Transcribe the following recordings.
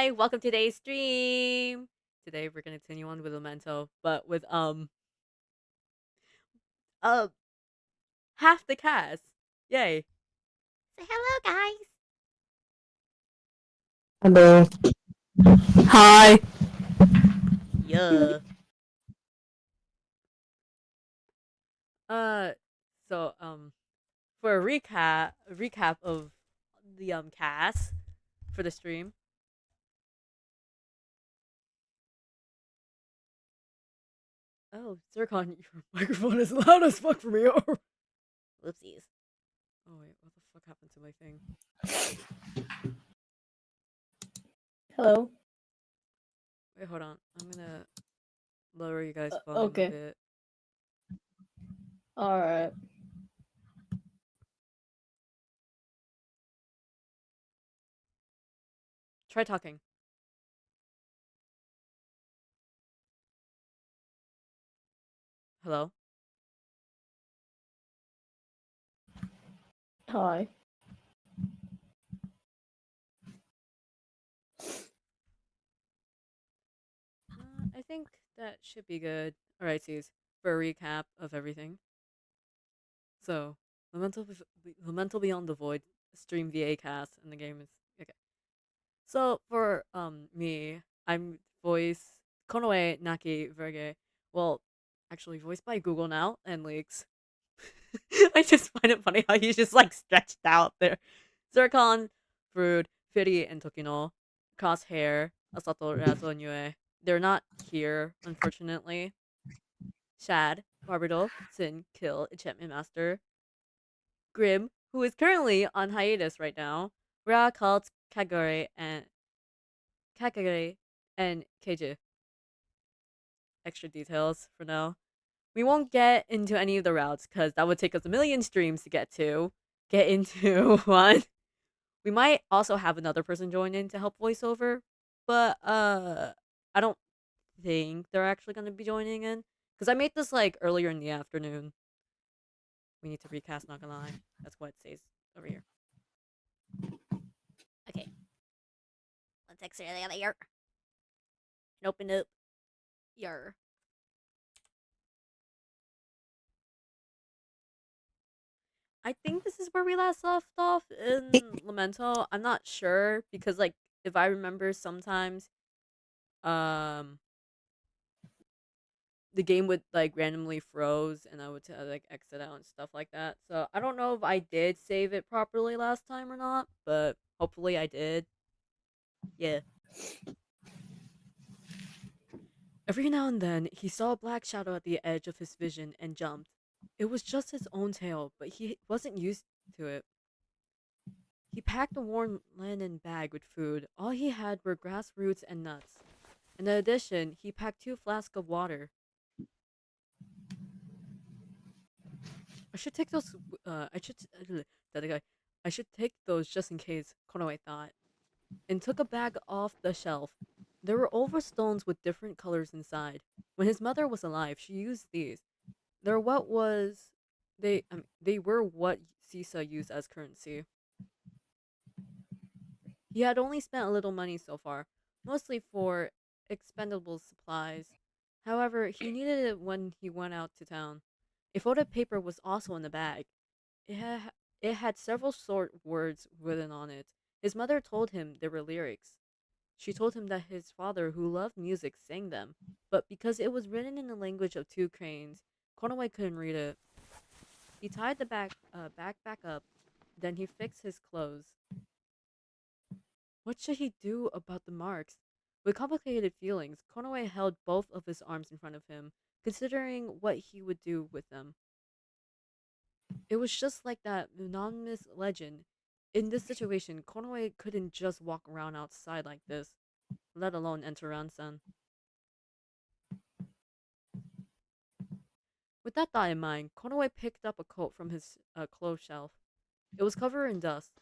Hi, welcome to today's stream. Today we're gonna continue on with Lamento, but with uh half the cast. Yay. Say hello guys. Hello. Hi. Yeah. Uh so for a recap of the cast for the stream. Oh, Zircon, your microphone is loud as fuck for me. Whoopsies. Oh wait, what the fuck happened to my thing? Hello. Wait, hold on. I'm gonna lower you guys' volume a Okay. bit. All right. Try talking. Hello? Hi. I think that should be good. All right, C's, for a recap of everything. So, Lamento Beyond the Void stream VA cast, and the game is okay. So for me, I'm voice Konoe Naki Verge. Well, actually voiced by Google now and leaks. I just find it funny how he's just like stretched out there. Zircon, Brood, Firi, and Tokino. Crosshair, Asato, Razo, Nyue. They're not here, unfortunately. Shad, Barbados, Sin, Kill, Enchantment Master. Grimm, who is currently on hiatus right now. Ra, Cult, Kagure, and Keiju. Extra details for now. We won't get into any of the routes because that would take us a million streams to get into one. We might also have another person join in to help voiceover, but I don't think they're actually going to be joining in because I made this like earlier in the afternoon. We need to recast, not gonna lie. That's what it says over here. Okay. Let's exit the other here. And open up your. I think this is where we last left off in Lamento. I'm not sure because like if I remember sometimes um the game would like randomly froze and I would like exit out and stuff like that. So I don't know if I did save it properly last time or not, but hopefully I did. Yeah. Every now and then he saw a black shadow at the edge of his vision and jumped. It was just his own tail, but he wasn't used to it. He packed a worn linen bag with food. All he had were grass roots and nuts. In addition, he packed 2 flasks of water. I should take those. I should. That guy. I should take those just in case. Konoe thought, and took a bag off the shelf. There were oval stones with different colors inside. When his mother was alive, she used these. They're what was. They were what Sisa used as currency. He had only spent a little money so far, mostly for expendable supplies. However, he needed it when he went out to town. A folded paper was also in the bag. It had several short words written on it. His mother told him they were lyrics. She told him that his father, who loved music, sang them, but because it was written in the language of 2 cranes, Konoe couldn't read it. He tied the back up, then he fixed his clothes. What should he do about the marks? With complicated feelings, Konoe held both of his arms in front of him, considering what he would do with them. It was just like that anonymous legend. In this situation, Konoe couldn't just walk around outside like this, let alone enter Ransan. With that thought in mind, Konoe picked up a coat from his clothes shelf. It was covered in dust.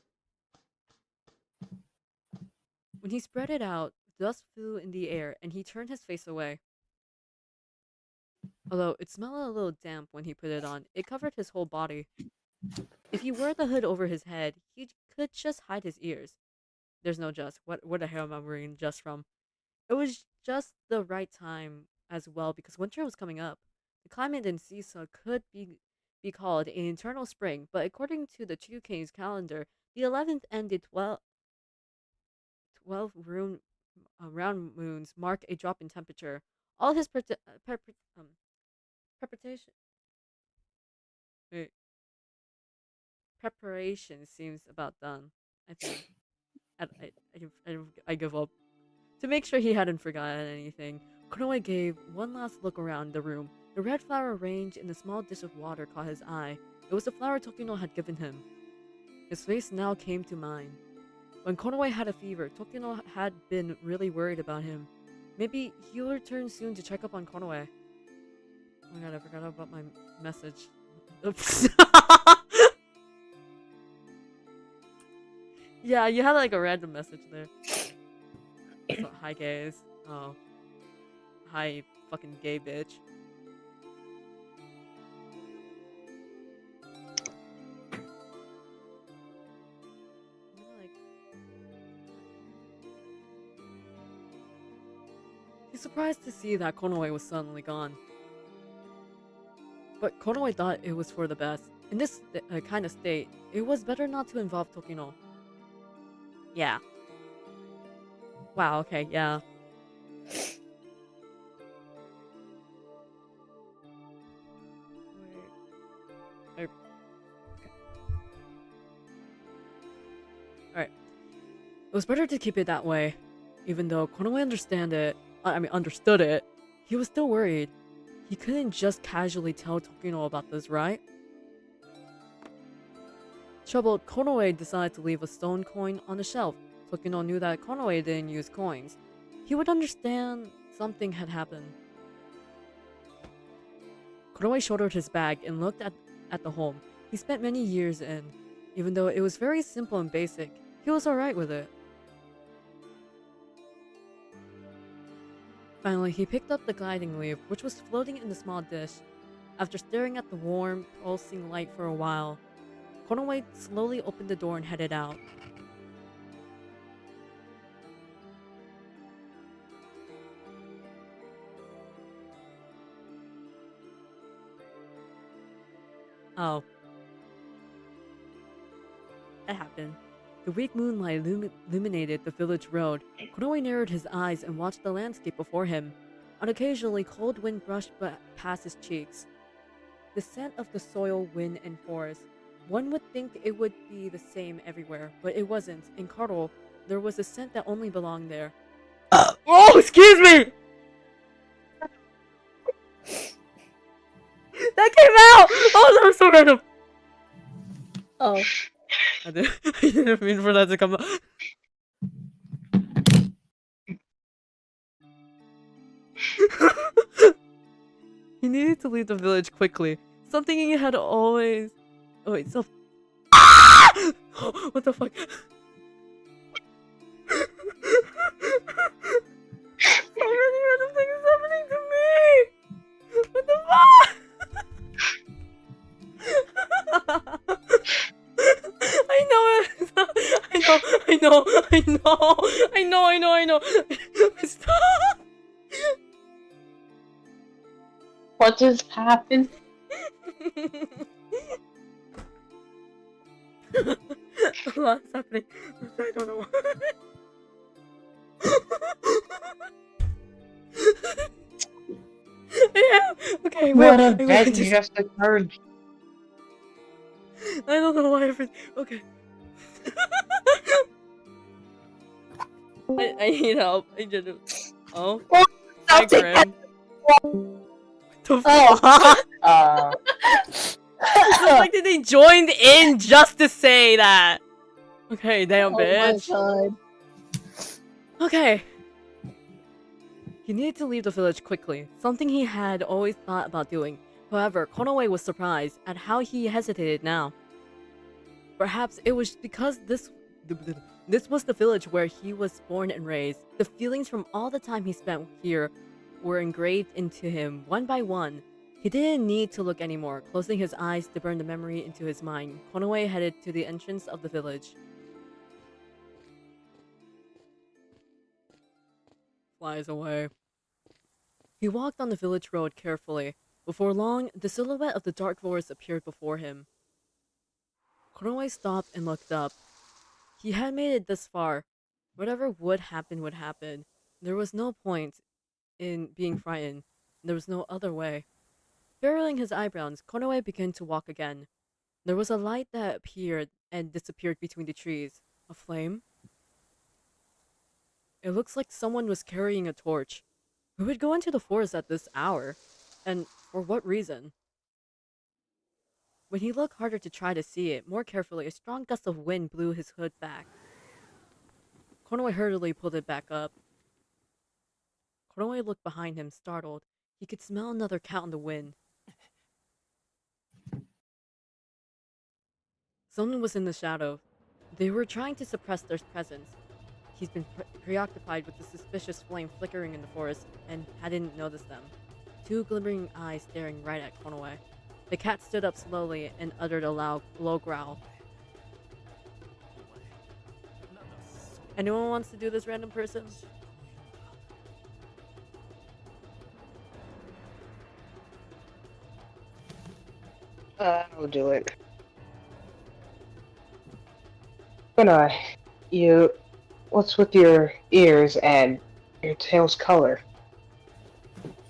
When he spread it out, dust flew in the air and he turned his face away. Although it smelled a little damp when he put it on, it covered his whole body. If he wore the hood over his head, he could just hide his ears. There's no just. What the hell am I reading just from? It was just the right time as well because winter was coming up. The climate in Sisa could be called an eternal spring, but according to the Chukai's calendar, the 11th and the 12 round moons mark a drop in temperature. All his preparation wait, preparation seems about done. I think. I give up. To make sure he hadn't forgotten anything, Konoe gave one last look around the room. The red flower arranged in a small dish of water caught his eye. It was the flower Tokino had given him. His face now came to mind. When Konoe had a fever, Tokino had been really worried about him. Maybe he'll return soon to check up on Konoe. Oh my god, I forgot about my message. Oops. Yeah, you had like a random message there. So, hi gays. Oh. Hi fucking gay bitch. Like, he's surprised to see that Konoe was suddenly gone. But Konoe thought it was for the best. In this kind of state, it was better not to involve Tokino. Yeah. Wow, okay, yeah. Alright. It was better to keep it that way. Even though Konoe understood it, he was still worried. He couldn't just casually tell Tokino about this, right? Troubled, Konoe decided to leave a stone coin on the shelf. Tokino knew that Konoe didn't use coins. He would understand something had happened. Konoe shouldered his bag and looked at the home he spent many years in. Even though it was very simple and basic, he was alright with it. Finally, he picked up the gliding leaf, which was floating in the small dish. After staring at the warm, pulsing light for a while, Konoe slowly opened the door and headed out. Oh. It happened. The weak moonlight illuminated the village road. Konoe narrowed his eyes and watched the landscape before him. Occasionally, cold wind brushed past his cheeks. The scent of the soil, wind, and forest. One would think it would be the same everywhere, but it wasn't. In Karo, there was a scent that only belonged there. Oh, excuse me! That came out! Oh, that was so random! Oh. I didn't mean for that to come out. He needed to leave the village quickly. Something he had always... Oh wait, so... What the fuck? So many random things happening to me! What the fuck? I know. Stop! What just happened? A lot's happening. I don't know why. Yeah. Okay, What event just occurred? I don't know why everything. Okay. I need help. I did. Oh. Hi, Grimm. What the fuck? It's like they joined in just to say that. Okay, damn bitch. Oh my god. Okay. He needed to leave the village quickly, something he had always thought about doing. However, Konoe was surprised at how he hesitated now. Perhaps it was because this was the village where he was born and raised. The feelings from all the time he spent here were engraved into him one by one. He didn't need to look anymore, closing his eyes to burn the memory into his mind. Konoe headed to the entrance of the village. flies away. He walked on the village road carefully. Before long, the silhouette of the dark forest appeared before him. Konoe stopped and looked up. He had made it this far. Whatever would happen would happen. There was no point in being frightened. There was no other way. Furrowing his eyebrows, Konoe began to walk again. There was a light that appeared and disappeared between the trees. A flame? It looks like someone was carrying a torch. Who would go into the forest at this hour? And for what reason? When he looked harder to try to see it more carefully, a strong gust of wind blew his hood back. Konoe hurriedly pulled it back up. Konoe looked behind him, startled. He could smell another cat on the wind. Someone was in the shadow. They were trying to suppress their presence. He's been preoccupied with the suspicious flame flickering in the forest and hadn't noticed them. Two glimmering eyes staring right at Konoe. The cat stood up slowly and uttered a low growl. Anyone wants to do this, random person? I'll do it. Konoe, what's with your ears and your tail's color?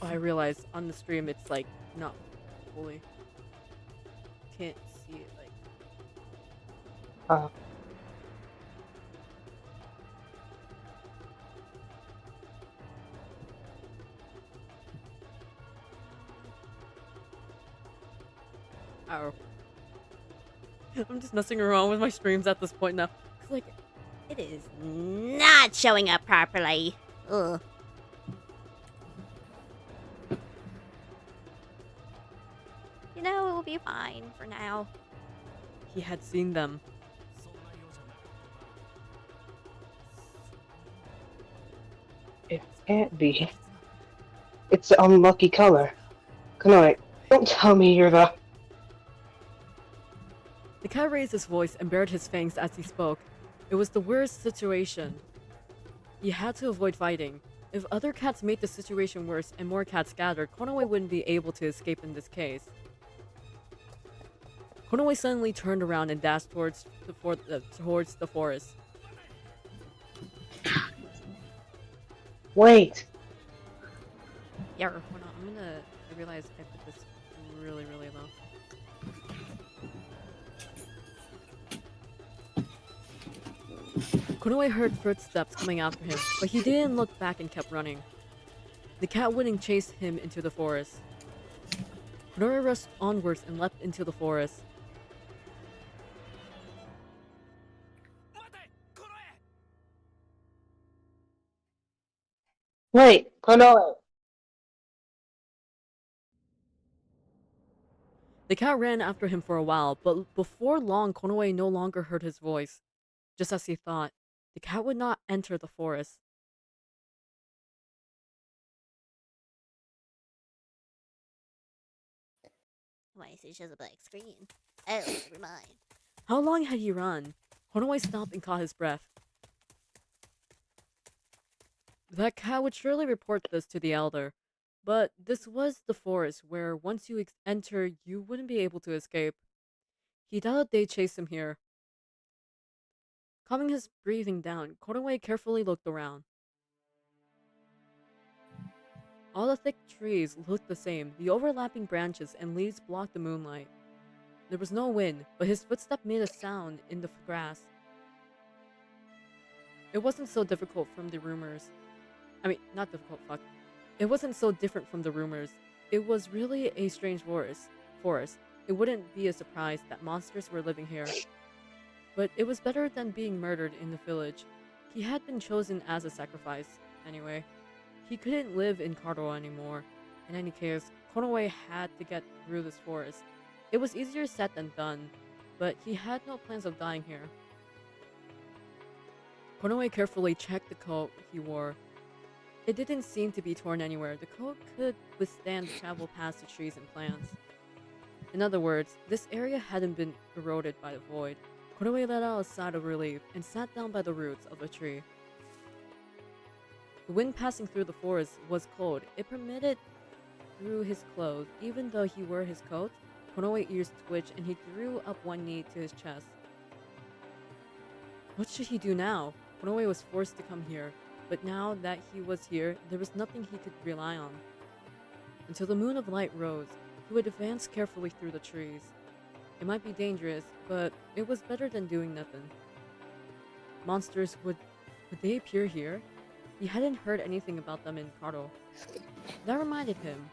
Oh, I realized on the stream it's like not fully. Can't see it like. Ow. I'm just messing around with my streams at this point now. It's like, It is not showing up properly. Ugh. You know, it will be fine for now. he had seen them. It can't be. It's the unlucky color. Konoe, don't tell me you're the... The cat raised his voice and bared his fangs as he spoke. It was the worst situation. He had to avoid fighting. If other cats made the situation worse and more cats gathered, Konoe wouldn't be able to escape in this case. Konoe suddenly turned around and dashed towards the forest. Wait! Yer. Hold on, I realized I put this really, really low. Konoe heard footsteps coming after him, but he didn't look back and kept running. The cat wouldn't chase him into the forest. Konoe rushed onwards and leapt into the forest. Wait, Konoe! The cat ran after him for a while, but before long, Konoe no longer heard his voice. Just as he thought, the cat would not enter the forest. Why is it just a black screen? Oh, never mind. How long had he run? Konoe stopped and caught his breath. That cat would surely report this to the elder, but this was the forest where once you enter, you wouldn't be able to escape. He doubted they'd chase him here. Calming his breathing down, Konoe carefully looked around. All the thick trees looked the same. The overlapping branches and leaves blocked the moonlight. There was no wind, but his footstep made a sound in the grass. It wasn't so difficult from the rumors. Not difficult, fuck. It wasn't so different from the rumors. It was really a strange forest. It wouldn't be a surprise that monsters were living here. But it was better than being murdered in the village. He had been chosen as a sacrifice, anyway. He couldn't live in Karo anymore. In any case, Konoe had to get through this forest. It was easier said than done, but he had no plans of dying here. Konoe carefully checked the coat he wore. It didn't seem to be torn anywhere. The coat could withstand the travel past the trees and plants. In other words, this area hadn't been eroded by the void. Konoe let out a sigh of relief and sat down by the roots of a tree. The wind passing through the forest was cold. It permitted through his clothes. Even though he wore his coat, Konoe's ears twitched and he threw up one knee to his chest. What should he do now? Konoe was forced to come here, but now that he was here, there was nothing he could rely on. Until the moon of light rose, he would advance carefully through the trees. It might be dangerous, but it was better than doing nothing. Monsters, would they appear here? He hadn't heard anything about them in Karo. That reminded him.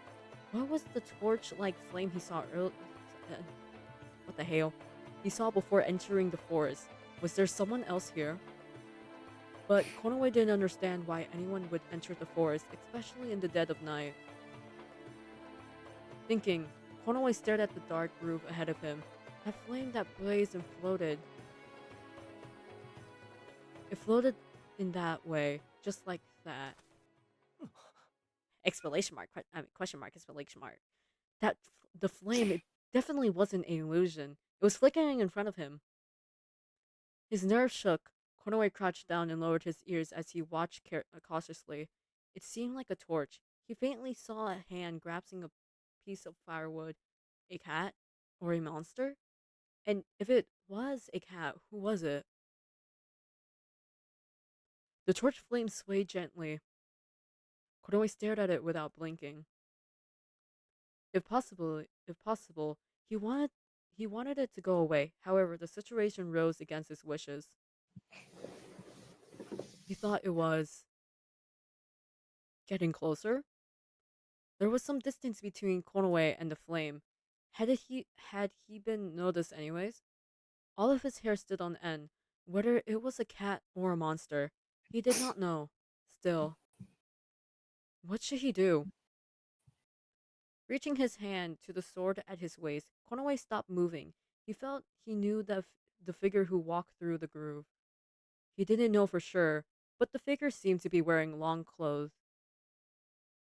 What was the torch-like flame he saw earlier? What the hell? He saw before entering the forest. Was there someone else here? But Konoe didn't understand why anyone would enter the forest, especially in the dead of night. Thinking, Konoe stared at the dark groove ahead of him. That flame that blazed and floated. It floated in that way, just like that. Exclamation mark, question mark, exclamation mark. The flame, it definitely wasn't an illusion. It was flickering in front of him. His nerves shook. Konoe crouched down and lowered his ears as he watched cautiously. It seemed like a torch. He faintly saw a hand grasping a piece of firewood. A cat? Or a monster? And if it was a cat, who was it? The torch flame swayed gently. Konoe stared at it without blinking. If possible, he wanted it to go away. However, the situation rose against his wishes. He thought it was getting closer. There was some distance between Konoe and the flame. Had he been noticed anyways? All of his hair stood on end. Whether it was a cat or a monster, he did not know. Still, what should he do? Reaching his hand to the sword at his waist, Konoe stopped moving. He knew that the figure who walked through the groove. He didn't know for sure, but the figure seemed to be wearing long clothes.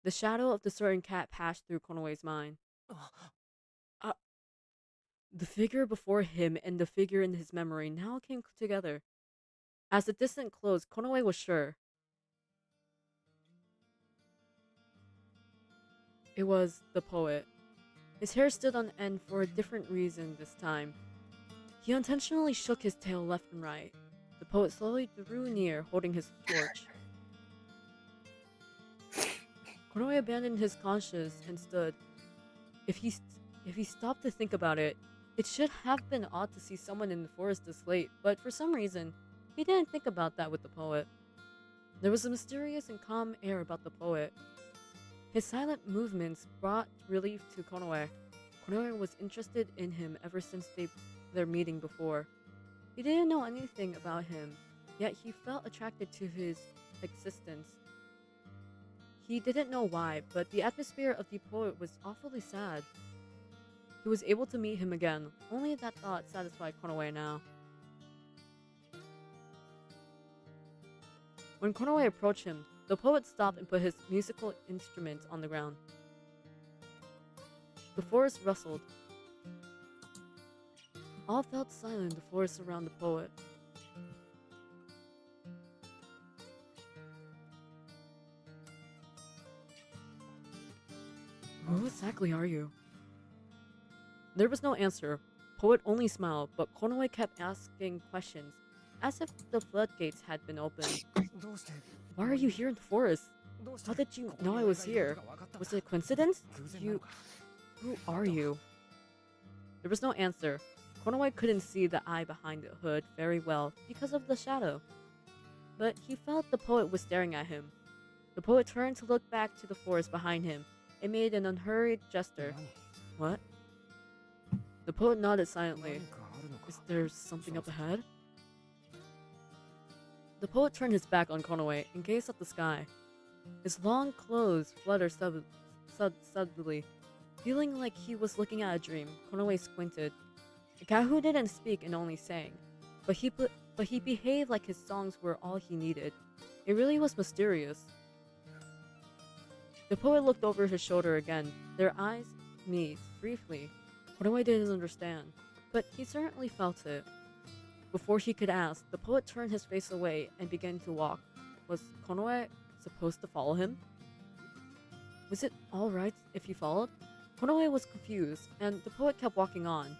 The shadow of the certain cat passed through Konoe's mind. The figure before him and the figure in his memory now came together. As the distance closed, Konoe was sure. It was the poet. His hair stood on end for a different reason this time. He intentionally shook his tail left and right. The poet slowly drew near, holding his torch. Konoe abandoned his conscience and stood. If he stopped to think about it, it should have been odd to see someone in the forest this late, but for some reason, he didn't think about that with the poet. There was a mysterious and calm air about the poet. His silent movements brought relief to Konoe. Konoe was interested in him ever since their meeting before. He didn't know anything about him, yet he felt attracted to his existence. He didn't know why, but the atmosphere of the poet was awfully sad. He was able to meet him again. Only that thought satisfied Konoe now. When Konoe approached him, the poet stopped and put his musical instruments on the ground. The forest rustled. All felt silent in the forest around the poet. Who exactly are you? There was no answer. Poet only smiled, but Konoe kept asking questions, as if the floodgates had been opened. Why are you here in the forest? How did you know I was here? Was it a coincidence? Who are you? There was no answer. Konoe couldn't see the eye behind the hood very well because of the shadow. But he felt the poet was staring at him. The poet turned to look back to the forest behind him and made an unhurried gesture. What? The poet nodded silently. Is there something up ahead? The poet turned his back on Konoe and gazed at the sky. His long clothes fluttered suddenly. Feeling like he was looking at a dream, Konoe squinted. The Kahu didn't speak and only sang, but he behaved like his songs were all he needed. It really was mysterious. The poet looked over his shoulder again. Their eyes met briefly. Konoe didn't understand, but he certainly felt it. Before he could ask, the poet turned his face away and began to walk. Was Konoe supposed to follow him? Was it alright if he followed? Konoe was confused, and the poet kept walking on.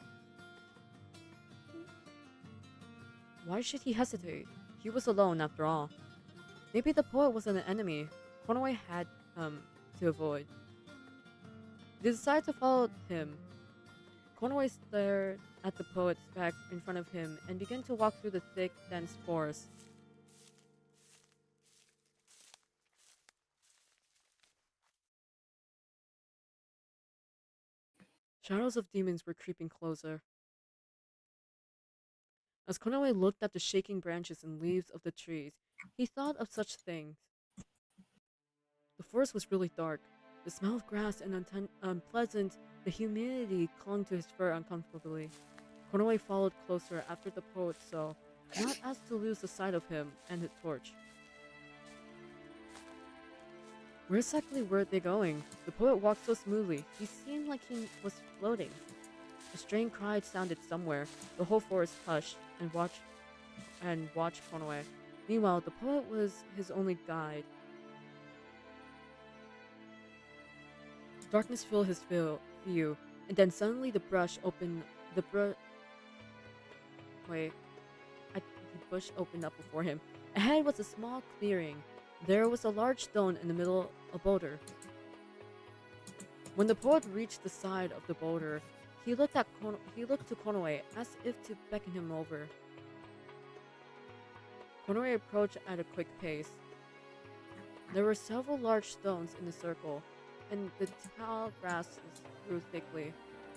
Why should he hesitate? He was alone after all. Maybe the poet wasn't an enemy Konoe had to avoid. They decided to follow him. Konoe stared at the poet's back in front of him and began to walk through the thick, dense forest. Shadows of demons were creeping closer. As Konoe looked at the shaking branches and leaves of the trees, he thought of such things. The forest was really dark. The smell of grass and unpleasant, the humidity clung to his fur uncomfortably. Konoe followed closer after the poet so not as to lose the sight of him and his torch. Where exactly were they going? The poet walked so smoothly, he seemed like he was floating. A strained cry sounded somewhere. The whole forest hushed and watched Konoe. Meanwhile, the poet was his only guide. Darkness filled his view, and then suddenly the bush opened up before him. Ahead was a small clearing. There was a large stone in the middle, a boulder. When the poet reached the side of the boulder, he looked to Konoe as if to beckon him over. Konoe approached at a quick pace. There were several large stones in the circle, and the tall grasses grew thickly.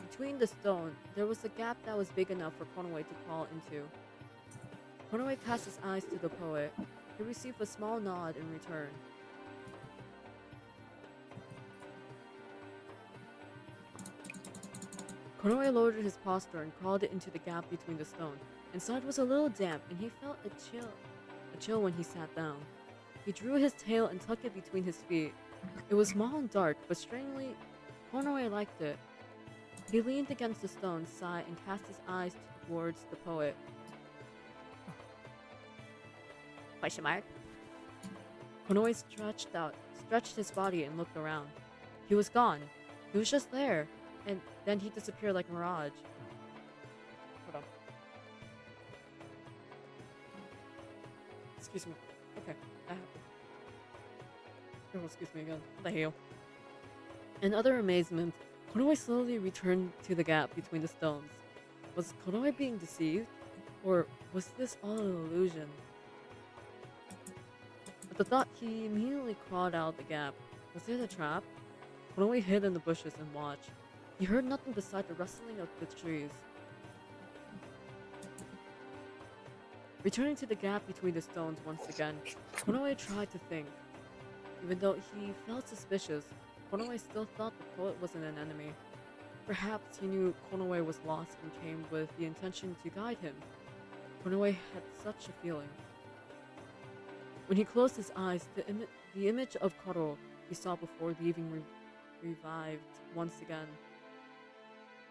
Between the stone, there was a gap that was big enough for Konoe to crawl into. Konoe cast his eyes to the poet. He received a small nod in return. Konoe lowered his posture and crawled into the gap between the stone. Inside was a little damp, and he felt a chill when he sat down. He drew his tail and tucked it between his feet. It was small and dark, but strangely, Konoe liked it. He leaned against the stone's side and cast his eyes towards the poet. Question mark? Konoe stretched his body and looked around. He was gone. He was just there, and then he disappeared like a mirage. Hold on. Excuse me. Okay, that happened. Oh, excuse me again. What the hell? In utter amazement, Konoe slowly returned to the gap between the stones. Was Konoe being deceived? Or was this all an illusion? At the thought, he immediately crawled out of the gap. Was it a trap? Konoe hid in the bushes and watched. He heard nothing beside the rustling of the trees. Returning to the gap between the stones once again, Konoe tried to think. Even though he felt suspicious, Konoe still thought the poet wasn't an enemy. Perhaps he knew Konoe was lost and came with the intention to guide him. Konoe had such a feeling. When he closed his eyes, the image of Koro he saw before leaving revived once again.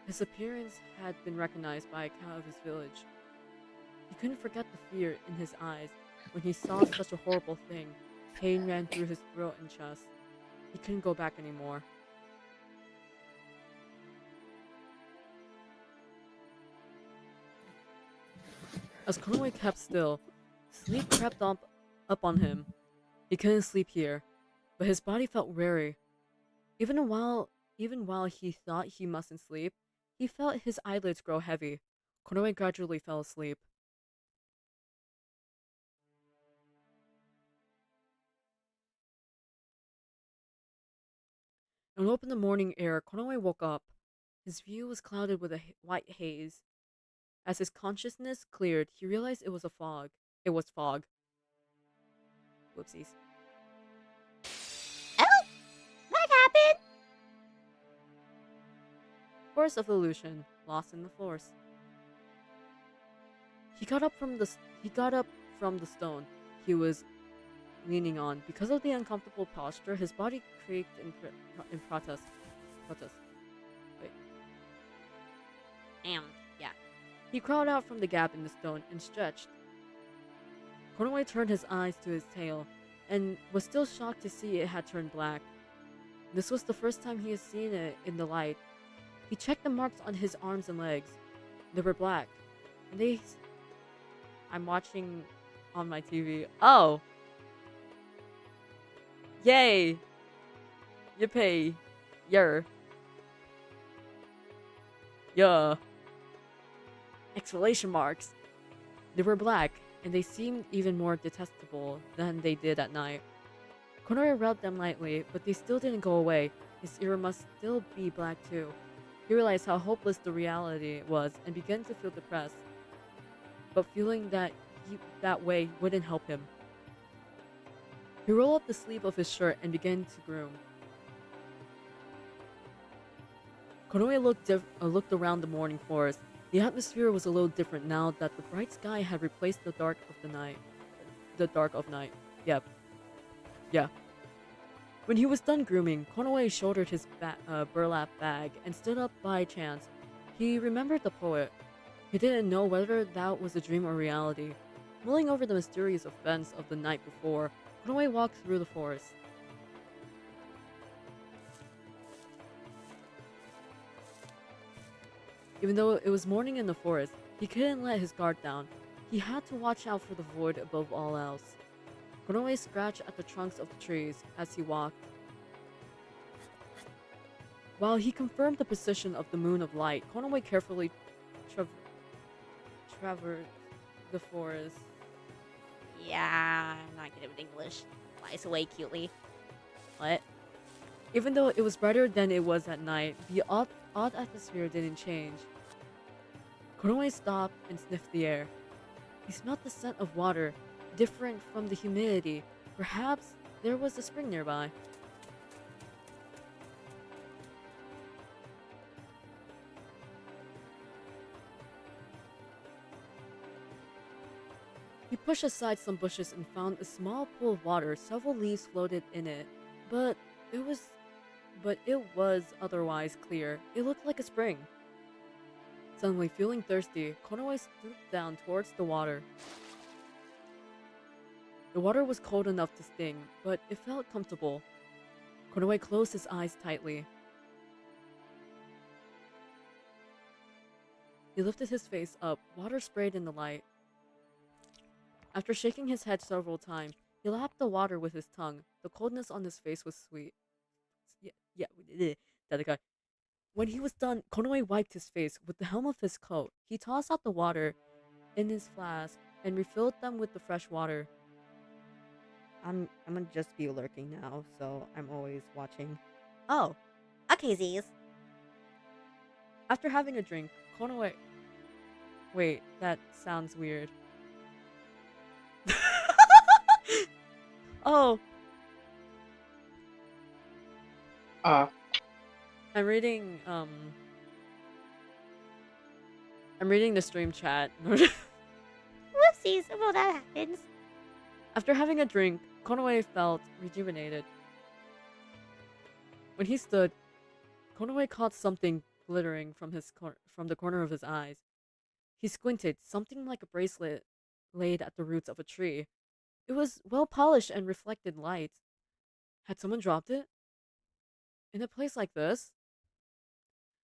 His appearance had been recognized by a cow of his village. He couldn't forget the fear in his eyes when he saw such a horrible thing. Pain ran through his throat and chest. He couldn't go back anymore. As Konoe kept still, sleep crept up on him. He couldn't sleep here, but his body felt weary. Even while he thought he mustn't sleep, he felt his eyelids grow heavy. Konoe gradually fell asleep. In the open morning air, Konoe woke up. His view was clouded with a white haze. As his consciousness cleared, he realized it was fog. Whoopsies. Oh! What happened? Forest of Illusion, lost in the forest. He got up from the stone he was leaning on. Because of the uncomfortable posture, his body creaked in protest. Wait. Yeah. He crawled out from the gap in the stone and stretched. Konoe turned his eyes to his tail. and was still shocked to see it had turned black. This was the first time he had seen it in the light. He checked the marks on his arms and legs. They were black. And they... I'm watching on my TV. Oh! Yay! Yippee! Yer. Yeah. Exclamation marks. They were black, and they seemed even more detestable than they did at night. Konoe rubbed them lightly, but they still didn't go away. His ear must still be black too. He realized how hopeless the reality was and began to feel depressed. But feeling that way wouldn't help him. He rolled up the sleeve of his shirt and began to groom. Konoe looked around the morning forest. The atmosphere was a little different now that the bright sky had replaced the dark of night. Yep. Yeah. When he was done grooming, Konoe shouldered his burlap bag and stood up by chance. He remembered the poet. He didn't know whether that was a dream or reality. Mulling over the mysterious events of the night before, Konoe walked through the forest. Even though it was morning in the forest, he couldn't let his guard down. He had to watch out for the void above all else. Konoe scratched at the trunks of the trees as he walked. While he confirmed the position of the moon of light, Konoe carefully traversed the forest. Yeah, I'm not good at English. Flies away cutely. What? Even though it was brighter than it was at night, the odd atmosphere didn't change. Konoe stopped and sniffed the air. He smelled the scent of water, different from the humidity. Perhaps there was a spring nearby. He pushed aside some bushes and found a small pool of water. Several leaves floated in it, but it was otherwise clear. It looked like a spring. Suddenly feeling thirsty, Konoe stooped down towards the water. The water was cold enough to sting, but it felt comfortable. Konoe closed his eyes tightly. He lifted his face up. Water sprayed in the light. After shaking his head several times, he lapped the water with his tongue. The coldness on his face was sweet. When he was done, Konoe wiped his face with the hem of his coat. He tossed out the water in his flask and refilled them with the fresh water. I'm gonna just be lurking now, so I'm always watching. Oh, okay, Z's. After having a drink, Konoe... Wait, that sounds weird. Oh! I'm reading the stream chat. Whoopsies, well that happens. After having a drink, Konoe felt rejuvenated. When he stood, Konoe caught something glittering from the corner of his eyes. He squinted, something like a bracelet laid at the roots of a tree. It was well polished and reflected light. Had someone dropped it? In a place like this?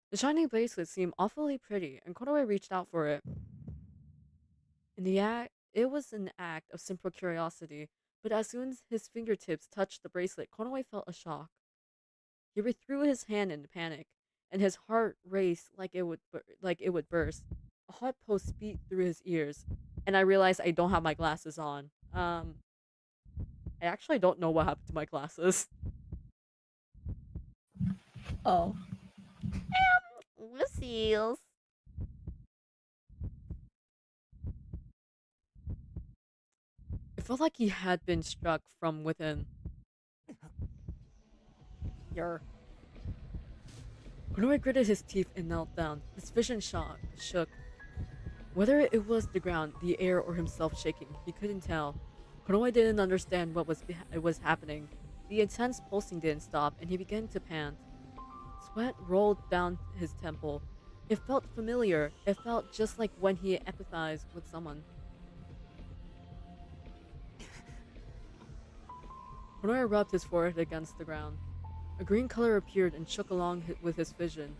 The shiny bracelet seemed awfully pretty, and Konoe reached out for it. It was an act of simple curiosity, but as soon as his fingertips touched the bracelet, Konoe felt a shock. He withdrew his hand in panic, and his heart raced like it would burst. A hot pulse beat through his ears, and I realized I don't have my glasses on. I actually don't know what happened to my glasses. Oh. Whoopsies. It felt like he had been struck from within. Yer. Konoe gritted his teeth and knelt down. His vision shook. Whether it was the ground, the air, or himself shaking, he couldn't tell. Konoe didn't understand what was happening. The intense pulsing didn't stop, and he began to pant. Sweat rolled down his temple. It felt familiar. It felt just like when he empathized with someone. Konoe rubbed his forehead against the ground. A green color appeared and shook along with his vision.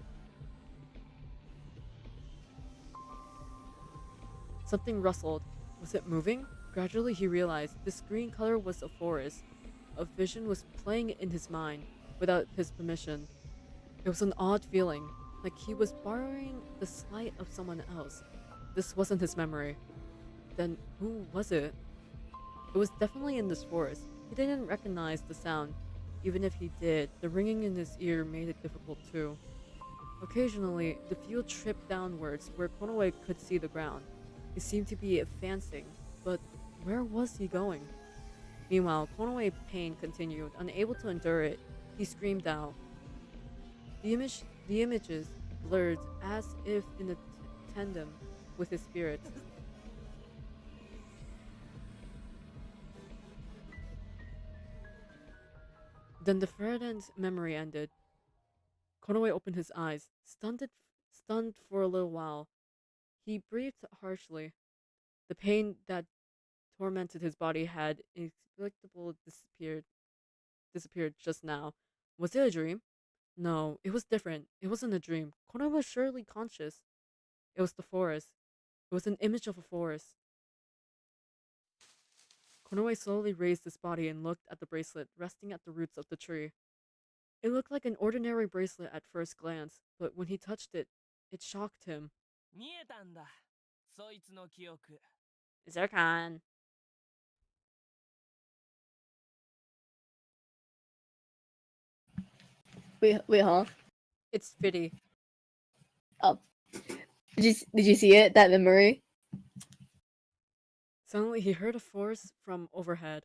Something rustled. Was it moving? Gradually he realized this green color was a forest. A vision was playing in his mind, without his permission. It was an odd feeling, like he was borrowing the sight of someone else. This wasn't his memory. Then who was it? It was definitely in this forest. He didn't recognize the sound. Even if he did, the ringing in his ear made it difficult too. Occasionally, the field tripped downwards where Konoe could see the ground. He seemed to be advancing, but where was he going? Meanwhile, Konoe's pain continued. Unable to endure it, he screamed out. The images blurred as if in a tandem with his spirit. Then the threatened memory ended. Konoe opened his eyes, stunned for a little while. He breathed harshly. The pain that tormented his body had inexplicably disappeared just now. Was it a dream? No, it was different. It wasn't a dream. Konoe was surely conscious. It was the forest. It was an image of a forest. Konoe slowly raised his body and looked at the bracelet resting at the roots of the tree. It looked like an ordinary bracelet at first glance, but when he touched it, it shocked him. 見えたんだそいつの記憶 Zircon. Wait, huh? It's Fitty. Oh, did you see it? That memory? Suddenly, he heard a force from overhead.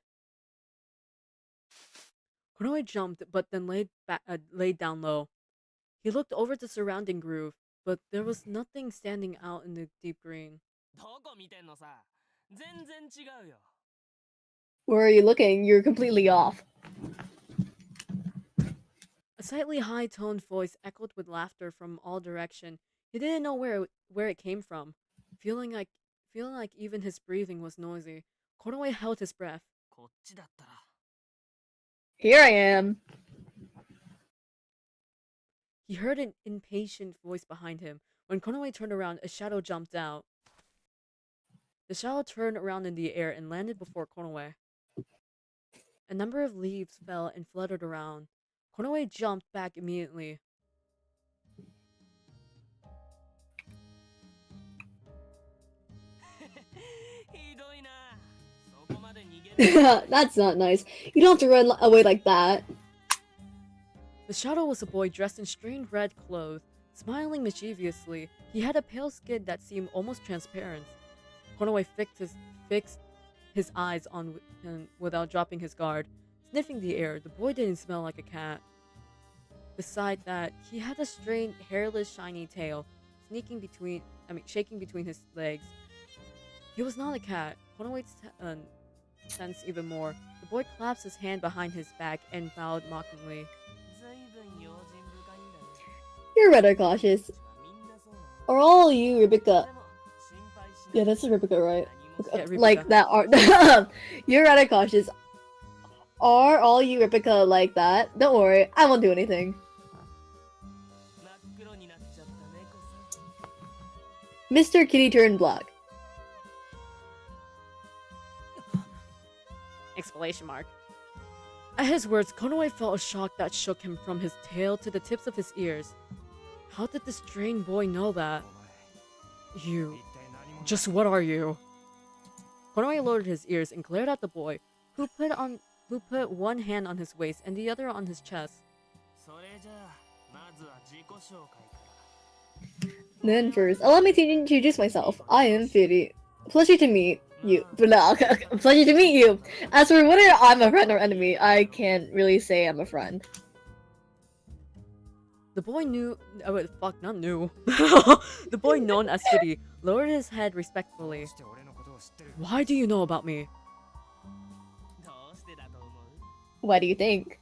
Konoe jumped, but then laid down low. He looked over the surrounding grove, but there was nothing standing out in the deep green. どこ見てんのさ全然違うよ Where are you looking? You're completely off. A slightly high-toned voice echoed with laughter from all direction. He didn't know where it came from. Feeling like even his breathing was noisy, Konoe held his breath. こっちだったら Here I am. He heard an impatient voice behind him. When Konoe turned around, a shadow jumped out. The shadow turned around in the air and landed before Konoe. A number of leaves fell and fluttered around. Konoe jumped back immediately. That's not nice. You don't have to run away like that. The shadow was a boy dressed in strange red clothes, smiling mischievously. He had a pale skin that seemed almost transparent. Konoe fixed his eyes on him without dropping his guard. Sniffing the air, the boy didn't smell like a cat. Beside that, he had a strange, hairless, shiny tail, shaking between his legs. He was not a cat. Konoe sensed even more. The boy clasped his hand behind his back and bowed mockingly. 随分用心深いんだね You're rather cautious. みんなそうなの Are all you Rebecca? でも心配しない Yeah, that's Rebecca, right? 何も Yeah, Like Rebecca. that art. You're rather cautious. Are all you Rebecca like that? Don't worry, I won't do anything. 真っ黒になっちゃった猫さん Mr. Kitty turned black. Exclamation mark. At his words, Konoe felt a shock that shook him from his tail to the tips of his ears. How did this strange boy know that? お前 You. 一体何者 Just what are you? Konoe lowered his ears and glared at the boy, who put one hand on his waist and the other on his chest. それじゃあまずは自己紹介から Then first, allow me to introduce myself. I am Fitty. Pleasure to meet you. Pleasure to meet you. As for whether I'm a friend or enemy, I can't really say I'm a friend. The boy the boy known as Fitty lowered his head ど respectfully. うして俺のことを知ってる Why do you know about me? どうしてだと思う Why do you think?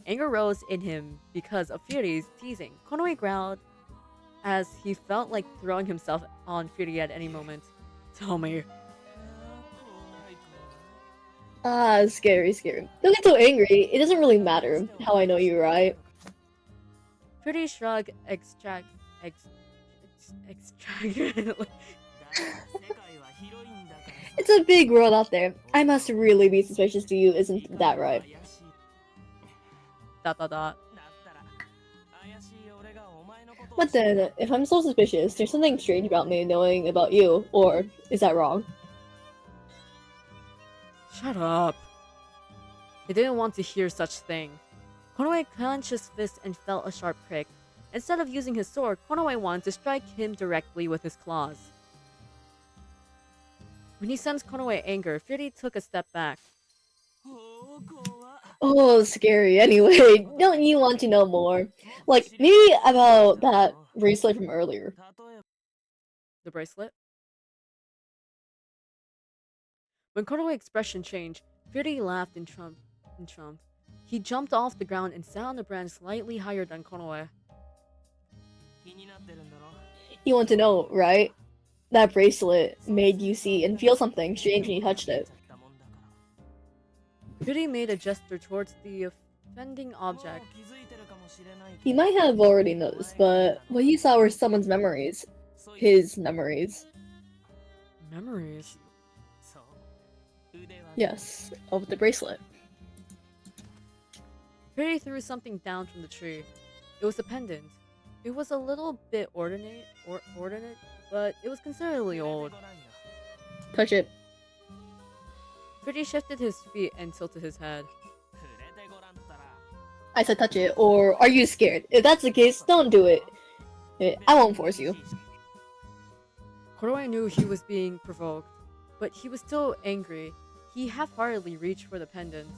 Anger rose in him because of Fitty's teasing. Konoe growled as he felt like throwing himself on Fitty at any moment. Tell me, 怖い怖い Ah, scary. Don't get so angry. It doesn't really matter how I know you, right? Pretty shrug extract. It's a big world out there. I must really be suspicious to you, isn't that right? Dot. But then, if I'm so suspicious, there's something strange about me knowing about you, or is that wrong? Shut up. He didn't want to hear such thing. Konoe clenched his fist and felt a sharp prick. Instead of using his sword, Konoe wanted to strike him directly with his claws. When he sensed Konoe's anger, Fury took a step back. Oh, scary. Anyway, don't you want to know more? Like, maybe about that bracelet from earlier. The bracelet? When Konoe's expression changed, Fury laughed in triumph. He jumped off the ground and sat on the branch slightly higher than Konoe. You want to know, right? That bracelet made you see and feel something strange when you touched it. Fury made a gesture towards the offending object. You might have already noticed, but what you saw were someone's memories. His memories. Memories? Yes, of the bracelet. Fury threw something down from the tree. It was a pendant. It was a little bit ordinate, but it was considerably old. Touch it. Fury shifted his feet and tilted his head. I said touch it, or are you scared? If that's the case, don't do it. I won't force you. Konoe knew he was being provoked, but he was still angry. He half-heartedly reached for the pendant.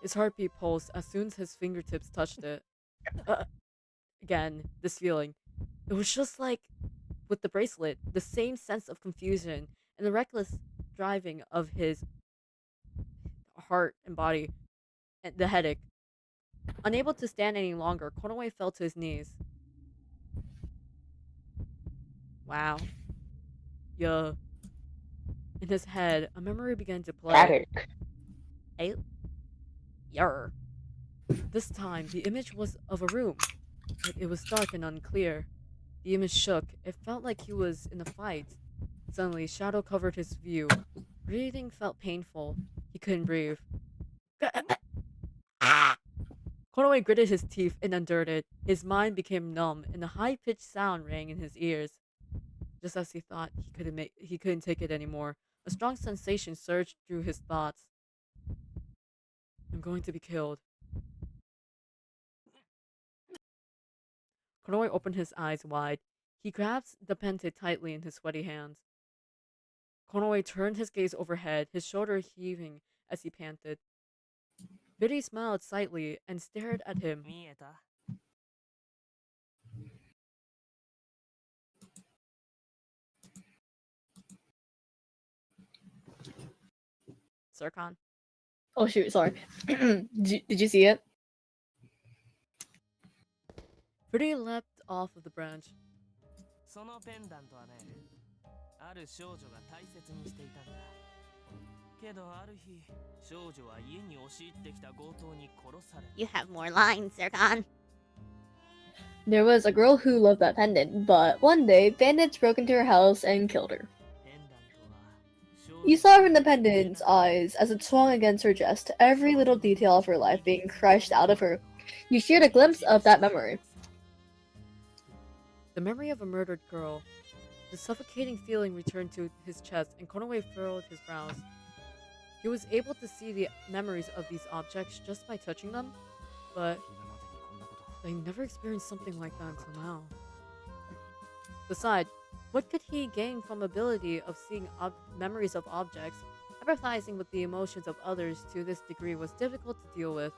His heartbeat pulsed as soon as his fingertips touched it. Again, this feeling. It was just like with the bracelet, the same sense of confusion and the reckless driving of his heart and body, and the headache. Unable to stand any longer, Konoe fell to his knees. Wow. Yeah. In his head, a memory began to play. Attic. Yarr. This time, the image was of a room, but it was dark and unclear. The image shook. It felt like he was in a fight. Suddenly, shadow covered his view. Breathing felt painful. He couldn't breathe. Konoe gritted his teeth and endured it. His mind became numb, and a high-pitched sound rang in his ears. Just as he thought he couldn't take it anymore, a strong sensation surged through his thoughts. I'm going to be killed. Konoe opened his eyes wide. He grasped the pendant tightly in his sweaty hands. Konoe turned his gaze overhead, his shoulder heaving as he panted. Biddy smiled slightly and stared at him. Zircon. Oh shoot, sorry. did you see it? Biddy leapt off of the branch. そのペンダントはね、ある少女が大切にしていたんだ。けどある日、少女は家に押し入ってきた強盗に殺された。 You have more lines, Zircon. There was a girl who loved that pendant, but one day, bandits broke into her house and killed her. ペンダントは少女 You saw her in the pendant's eyes as it swung against her chest, every little detail of her life being crushed out of her. You shared a glimpse of that memory. The memory of a murdered girl. The suffocating feeling returned to his chest, and Konoe furrowed his brows. He was able to see the memories of these objects just by touching them, but I never experienced something like that until now. Besides, what could he gain from ability of seeing memories of objects? Empathizing with the emotions of others to this degree was difficult to deal with.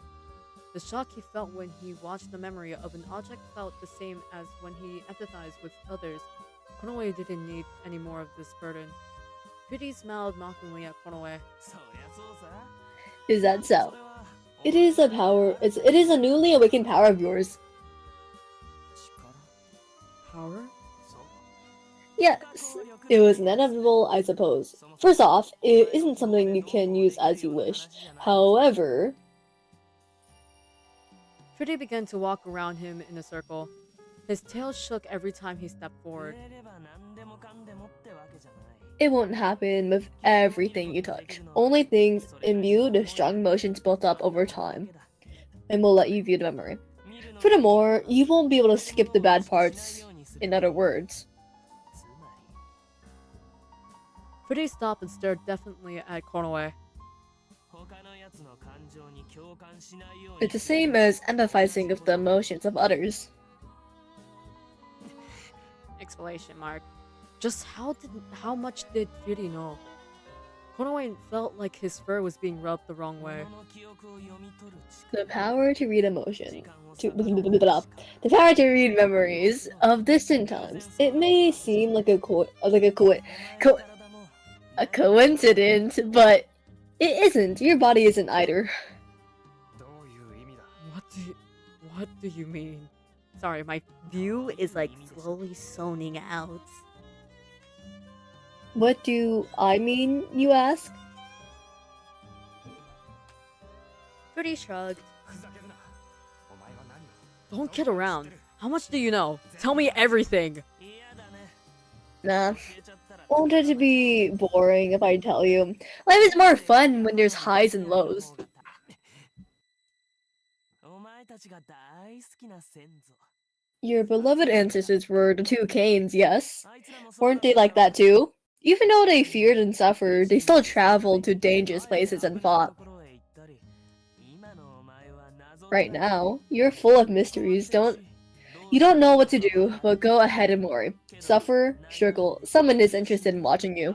The shock he felt when he watched the memory of an object felt the same as when he empathized with others. Konoe didn't need any more of this burden. Pretty smiled mockingly at Konoe. そりゃそうさ。 Is that そ so? れは It is a power. It is a newly awakened power of yours. 力 Power? そう Yes, it was inevitable, I suppose. First off, it isn't something you can use as you wish. However, Freddy began to walk around him in a circle. His tail shook every time he stepped forward. 触れれば何でもかんでもってわけじゃない。 it won't happen with everything you touch. Only things imbued with strong emotions built up over time, and will let you view the memory. Furthermore, you won't be able to skip the bad parts, in other words. Freddy stopped and stared definitely at Konoe. It's the same as empathizing with the emotions of others. Exclamation mark. Just how much did Freddy know? Konoe felt like his fur was being rubbed the wrong way. The power to read emotion. The power to read memories of distant times. It may seem like a coincidence, but it isn't. Your body isn't either. What do you mean? Sorry, my view is like slowly zoning out. What do I mean, you ask? Freddy shrugged. Don't kid around. How much do you know? Tell me everything. Nah. Won't it be boring if I tell you? Life is more fun when there's highs and lows. Your beloved ancestors were the two Canes, yes? Weren't they like that too? Even though they feared and suffered, they still traveled to dangerous places and fought. Right now, you're full of mysteries. You don't know what to do, but go ahead and worry. Suffer, struggle. Someone is interested in watching you.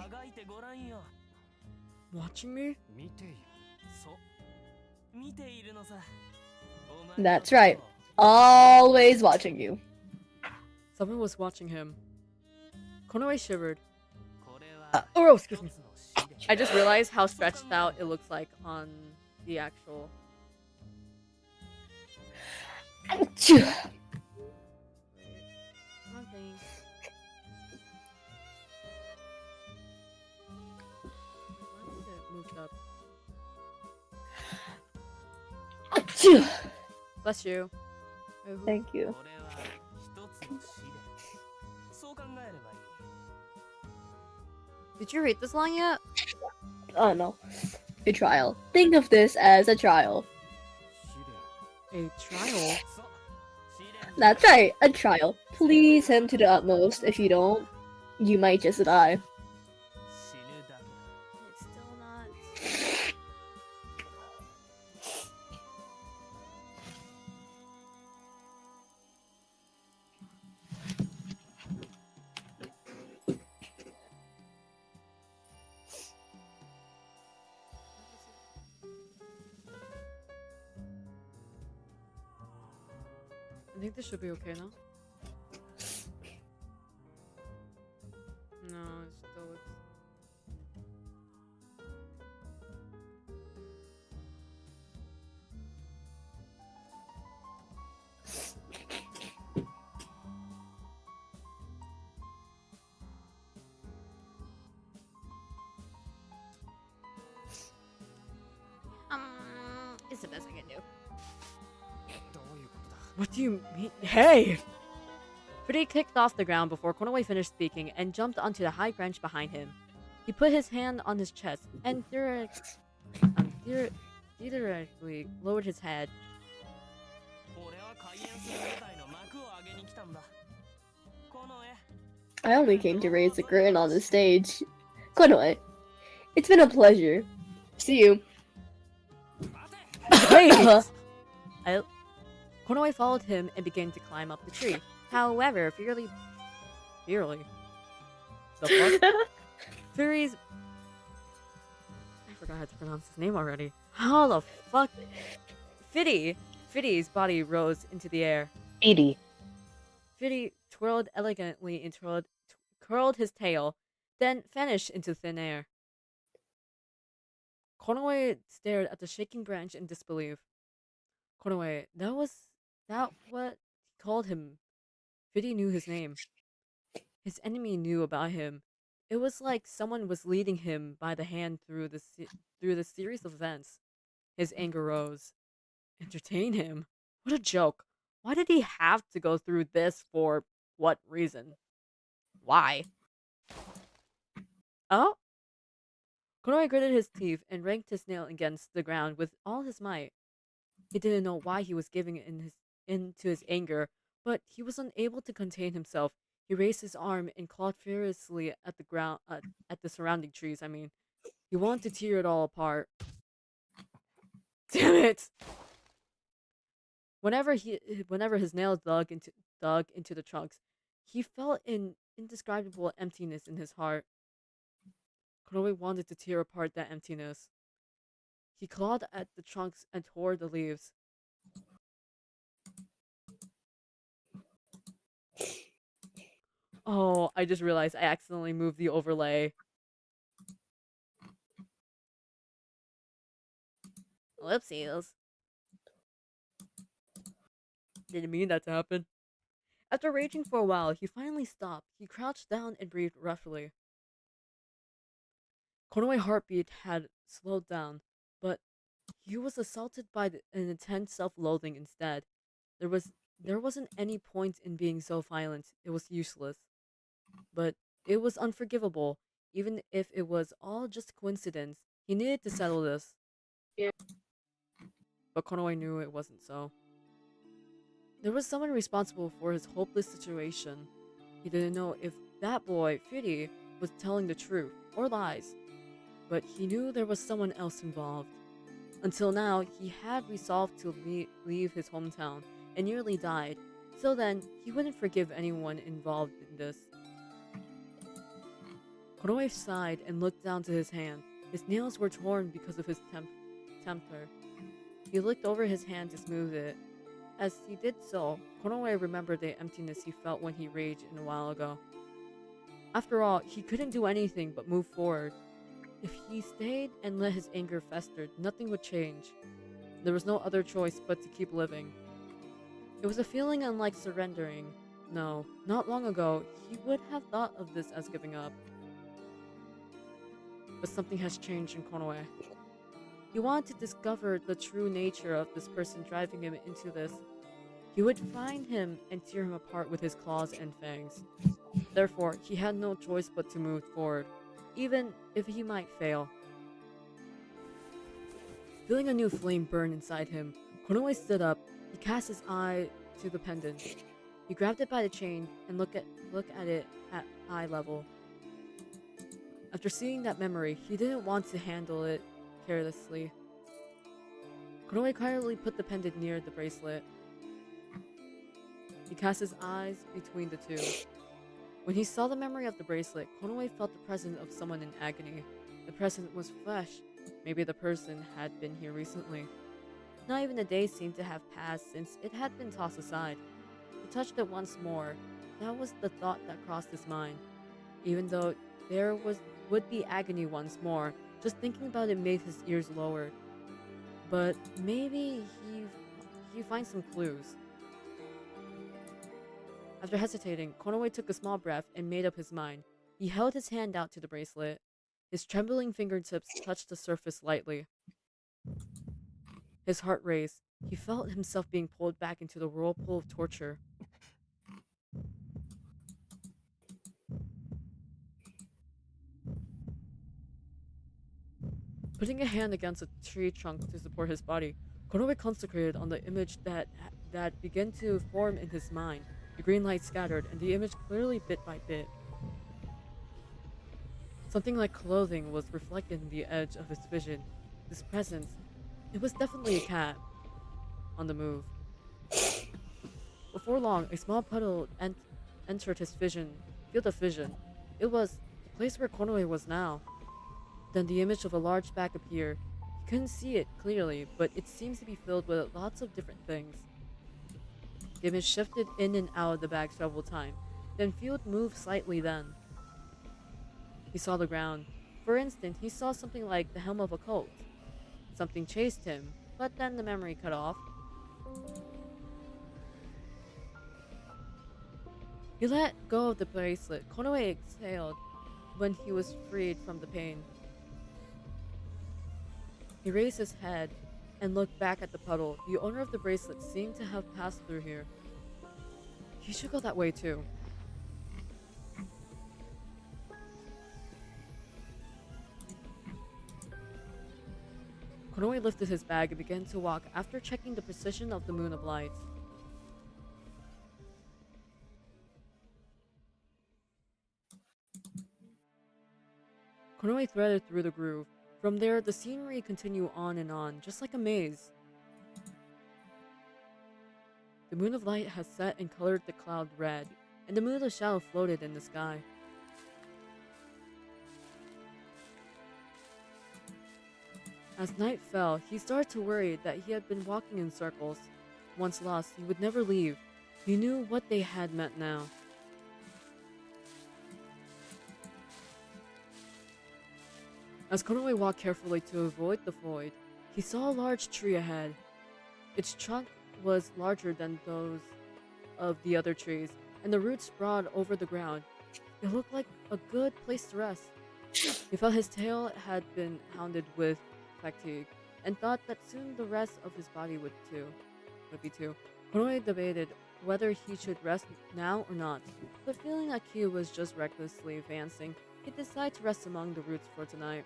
Watching me? That's right. Always watching you. Someone was watching him. Konoe shivered. Oh, excuse me. I just realized how stretched out it looks like on the actual. Achoo. Okay. Why is it moved up? Achoo. Bless you. Thank you. Did you read this line yet? Oh no. A trial. Think of this as a trial. A trial? That's right, a trial. Please him to the utmost. If you don't, you might just die. It's still not. I think this should be okay now. No, it still looks. It's the best I can do. What do you mean? Hey! Freddy kicked off the ground before Konoe finished speaking and jumped onto the high branch behind him. He put his hand on his chest and theoretically lowered his head. I only came to raise the curtain on the stage. Konoe, it's been a pleasure. See you. Wait! Konoe followed him and began to climb up the tree. However, Fearly... The fuck? Fury's... I forgot how to pronounce his name already. How the fuck? Fiddy's body rose into the air. Edie. Fiddy twirled elegantly and curled his tail, then vanished into thin air. Konoe stared at the shaking branch in disbelief. Konoe, that what he called him. Fiddy knew his name. His enemy knew about him. It was like someone was leading him by the hand through the series of events. His anger rose. Entertain him? What a joke. Why did he have to go through this for what reason? Why? Oh? Konoe gritted his teeth and ranked his nail against the ground with all his might. He didn't know why he was giving into his anger, but he was unable to contain himself. He raised his arm and clawed furiously at the ground, at the surrounding trees. I mean, he wanted to tear it all apart. Damn it! Whenever his nails dug into the trunks, he felt an indescribable emptiness in his heart. Konoe wanted to tear apart that emptiness. He clawed at the trunks and tore the leaves. Oh, I just realized I accidentally moved the overlay. Whoopsies. Didn't mean that to happen. After raging for a while, he finally stopped. He crouched down and breathed roughly. Konoe's heartbeat had slowed down, but he was assaulted by an intense self-loathing instead. There wasn't any point in being so violent. It was useless. But it was unforgivable, even if it was all just coincidence. He needed to settle this. Yeah. But Konoe knew it wasn't so. There was someone responsible for his hopeless situation. He didn't know if that boy, Firi, was telling the truth or lies, but he knew there was someone else involved. Until now, he had resolved to leave his hometown and nearly died, so then he wouldn't forgive anyone involved in this. Konoe sighed and looked down to his hand. His nails were torn because of his temper. He looked over his hand to smooth it. As he did so, Konoe remembered the emptiness he felt when he raged a while ago. After all, he couldn't do anything but move forward. If he stayed and let his anger fester, nothing would change. There was no other choice but to keep living. It was a feeling unlike surrendering. No, not long ago, he would have thought of this as giving up. But something has changed in Konoe. He wanted to discover the true nature of this person driving him into this. He would find him and tear him apart with his claws and fangs. Therefore, he had no choice but to move forward, even if he might fail. Feeling a new flame burn inside him, Konoe stood up. He cast his eye to the pendant. He grabbed it by the chain and looked at it at eye level. After seeing that memory, he didn't want to handle it carelessly. Konoe quietly put the pendant near the bracelet. He cast his eyes between the two. When he saw the memory of the bracelet, Konoe felt the presence of someone in agony. The presence was fresh. Maybe the person had been here recently. Not even a day seemed to have passed since it had been tossed aside. He touched it once more. That was the thought that crossed his mind. Even though there would be agony once more, just thinking about it made his ears lower. But maybe he finds some clues. After hesitating, Konoe took a small breath and made up his mind. He held his hand out to the bracelet. His trembling fingertips touched the surface lightly. His heart raced. He felt himself being pulled back into the whirlpool of torture. Putting a hand against a tree trunk to support his body, Konoe concentrated on the image that began to form in his mind. The green light scattered, and the image clearly bit by bit. Something like clothing was reflected in the edge of his vision. This presence, it was definitely a cat. On the move. Before long, a small puddle entered his field of vision. It was the place where Konoe was now. Then the image of a large bag appeared. He couldn't see it clearly, but it seems to be filled with lots of different things. The image shifted in and out of the bag several times. Then field moved slightly then. He saw the ground. For instance, he saw something like the helm of a coat. Something chased him, but then the memory cut off. He let go of the bracelet. Konoe exhaled when he was freed from the pain. He raised his head and looked back at the puddle. The owner of the bracelet seemed to have passed through here. He should go that way too. Konoe lifted his bag and began to walk after checking the precision of the moon of light. Konoe threaded through the groove. From there, the scenery continued on and on, just like a maze. The moon of light had set and colored the cloud red, and the moon of shadow floated in the sky. As night fell, he started to worry that he had been walking in circles. Once lost, he would never leave. He knew what they had meant now. As Konoe walked carefully to avoid the void, he saw a large tree ahead. Its trunk was larger than those of the other trees, and the roots sprawled over the ground. It looked like a good place to rest. He felt his tail had been hounded with fatigue, and thought that soon the rest of his body would be too. Konoe debated whether he should rest now or not, but feeling like he was just recklessly advancing, he decided to rest among the roots for tonight.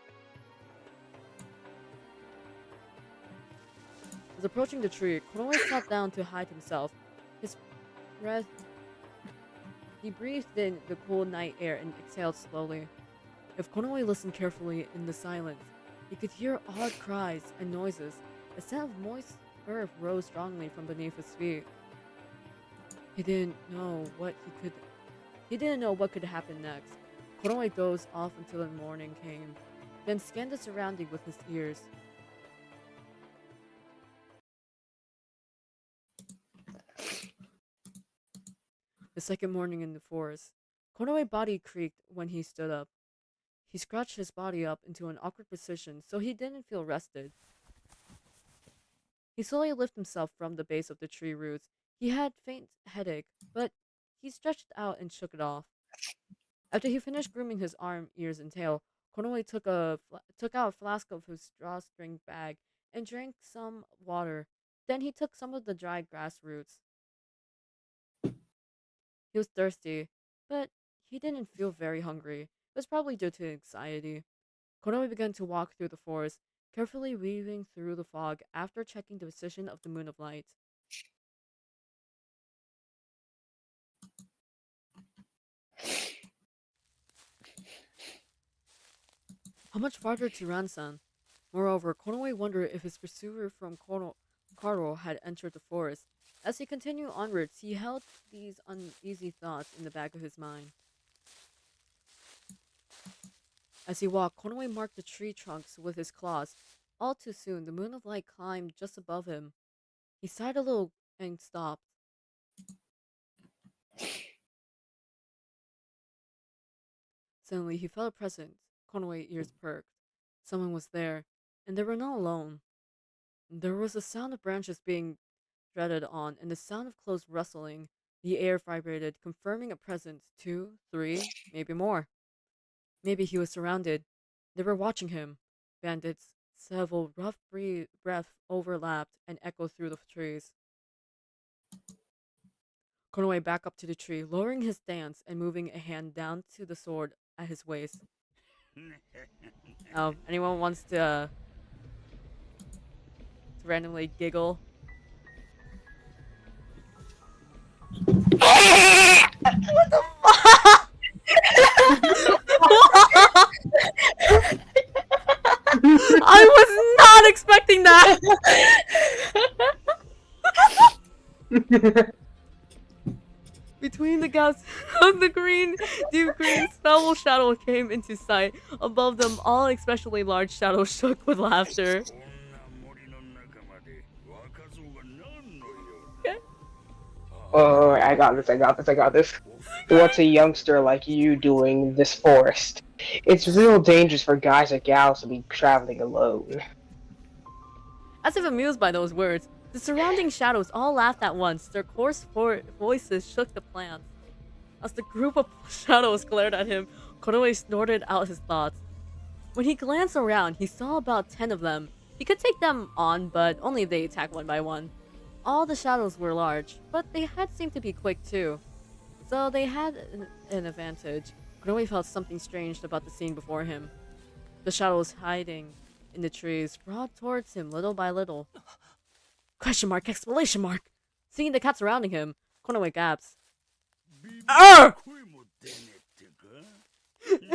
As approaching the tree, Konoe sat down to hide himself. His breath... He breathed in the cool night air and exhaled slowly. If Konoe listened carefully in the silence, he could hear odd cries and noises. A scent of moist earth rose strongly from beneath his feet. He didn't know what could happen next. Konoe dozed off until the morning came, then scanned the surrounding with his ears. The second morning in the forest, Konoe's body creaked when he stood up. He scratched his body up into an awkward position so he didn't feel rested. He slowly lifted himself from the base of the tree roots. He had a faint headache, but he stretched out and shook it off. After he finished grooming his arm, ears, and tail, Konoe took out a flask of his drawstring bag and drank some water. Then he took some of the dried grass roots. He was thirsty, but he didn't feel very hungry. It was probably due to anxiety. Konoe began to walk through the forest, carefully weaving through the fog after checking the position of the moon of light. How much farther to Ransan? Moreover, Konoe wondered if his pursuer from Karo had entered the forest. As he continued onwards, he held these uneasy thoughts in the back of his mind. As he walked, Konoe marked the tree trunks with his claws. All too soon, the moon of light climbed just above him. He sighed a little and stopped. Suddenly, he felt a presence. Konoe's ears perked. Someone was there, and they were not alone. There was a sound of branches being threaded on, and the sound of clothes rustling. The air vibrated, confirming a presence. 2, 3, maybe more. Maybe he was surrounded. They were watching him. Bandits. Several rough breaths overlapped and echoed through the trees. Konoe backed up to the tree, lowering his stance and moving a hand down to the sword at his waist. Anyone wants to randomly giggle? What the fuck? I was not expecting that. Between the gaps of the deep green spell shadow came into sight. Above them, all especially large shadows shook with laughter. Okay. Oh, I got this. What's a youngster like you doing in this forest? It's real dangerous for guys and gals to be traveling alone. As if amused by those words, the surrounding shadows all laughed at once. Their coarse voices shook the plants. As the group of shadows glared at him, Konoe snorted out his thoughts. When he glanced around, he saw about 10 of them. He could take them on, but only if they attacked one by one. All the shadows were large, but they had seemed to be quick too. So they had an advantage. Konoe felt something strange about the scene before him. The shadows hiding in the trees brought towards him little by little. Question mark, exclamation mark! Seeing the cat surrounding him, Konoe gasps. Arr!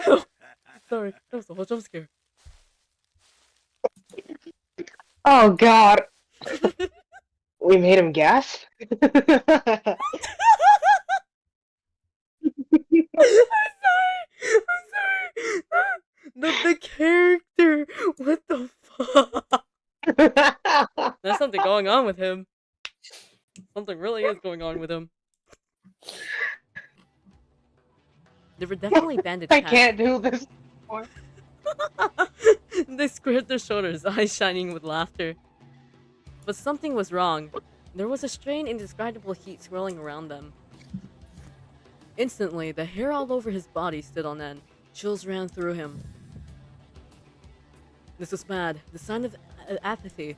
Ew. Sorry, that was a whole jump scare. Oh god. We made him gasp? I'm sorry. The character. What the fuck? There's something going on with him. Something really is going on with him. There were definitely bandit I cats. can't do this. They squared their shoulders, eyes shining with laughter. But something was wrong. There was a strange, indescribable heat swirling around them. Instantly, the hair all over his body stood on end. Chills ran through him. This was mad, the sign of apathy.